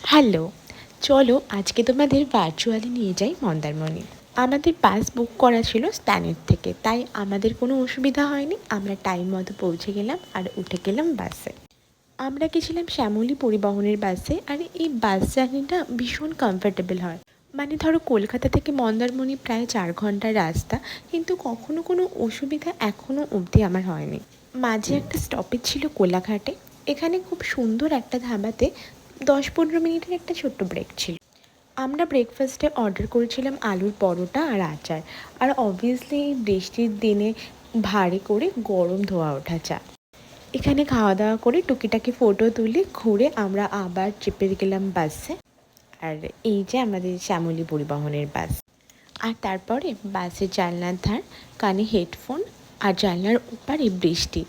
Hello, চলো আজকে তোমাদের ভার্চুয়ালি নিয়ে যাই মন্দারমণি। আমাদের বাস বুক করা ছিল স্প্ল্যানেড থেকে, তাই আমাদের কোনো অসুবিধা হয়নি। আমরা টাইম মতো পৌঁছে গেলাম আর উঠে গেলাম বাসে। আমরা গেছিলাম শ্যামলী পরিবহনের বাসে, আর এই বাস জার্নিটা ভীষণ কমফর্টেবল হয়। মানে ধরো কলকাতা থেকে মন্দারমণি প্রায় 4 ঘন্টার রাস্তা, কিন্তু কখনো কোনো অসুবিধা এখনও অবধি আমার হয়নি। মাঝে একটা স্টপেজ ছিল কোলাঘাটে। এখানে খুব সুন্দর একটা ধাবাতে 10-15 মিনিটের একটা ছোট্ট ব্রেক ছিল। আমরা ব্রেকফাস্টে অর্ডার করেছিলাম আলুর পরোটা আর আচার, আর অবভিয়াসলি এই বৃষ্টির দিনে ভারী করে গরম ধোয়া ওঠা চা। এখানে খাওয়া দাওয়া করে টুকিটাকি ফটো তুলে ঘুরে আমরা আবার চেপে গেলাম বাসে। আর এই যে আমাদের শ্যামলী পরিবহনের বাস। আর তারপরে বাসের জানলার ধার, কানে হেডফোন, আর জানলার ওপারে বৃষ্টি।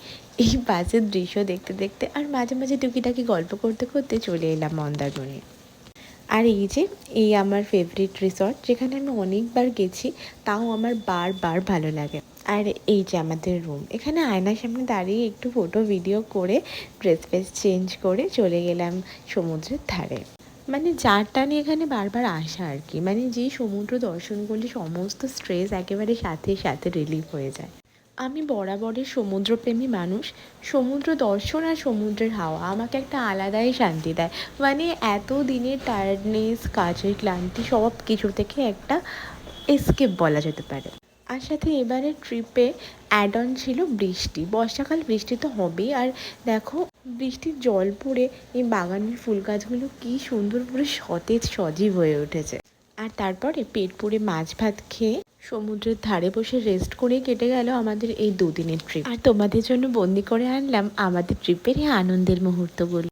এই বাসের দৃশ্য দেখতে দেখতে আর মাঝে মাঝে টুকিটাকি গল্প করতে করতে চলে এলাম মন্দারমণি। আর এই যে এই আমার ফেভারিট রিসর্ট, যেখানে আমি অনেকবার গেছি, তাও আমার বারবার ভালো লাগে। আর এই যে আমাদের রুম, এখানে আয়নার সামনে দাঁড়িয়ে একটু ফটো ভিডিও করে ড্রেস ফ্রেস চেঞ্জ করে চলে গেলাম সমুদ্রের ধারে। মানে যার টানে এখানে বারবার আসা আর কি, মানে যে সমুদ্র দর্শন করলে সমস্ত স্ট্রেস একেবারে সাথে সাথে রিলিফ হয়ে যায়। আমি বরাবরের সমুদ্রপ্রেমী মানুষ। সমুদ্র দর্শন আর সমুদ্রের হাওয়া আমাকে একটা আলাদাই শান্তি দেয়। মানে এত দিনের টায়ার্ডনেস, কাজের ক্লান্তি, সব কিছু থেকে একটা এসকেপ বলা যেতে পারে। আর সাথে এবারের ট্রিপে অ্যাড অন ছিল বৃষ্টি। বর্ষাকাল, বৃষ্টি তো হবেই। আর দেখো, বৃষ্টির জল পড়ে এই বাগানের ফুল গাছগুলো কী সুন্দর পুরো সতেজ সজীব হয়ে উঠেছে। আর তারপরে পেট পুড়ে মাছ ভাত খেয়ে সমুদ্রের ধারে বসে রেস্ট করে কেটে গেল আমাদের এই 2 দিনের ট্রিপ। আর তোমাদের জন্য বন্দি করে আনলাম আমাদের ট্রিপের এই আনন্দের মুহূর্তগুলো।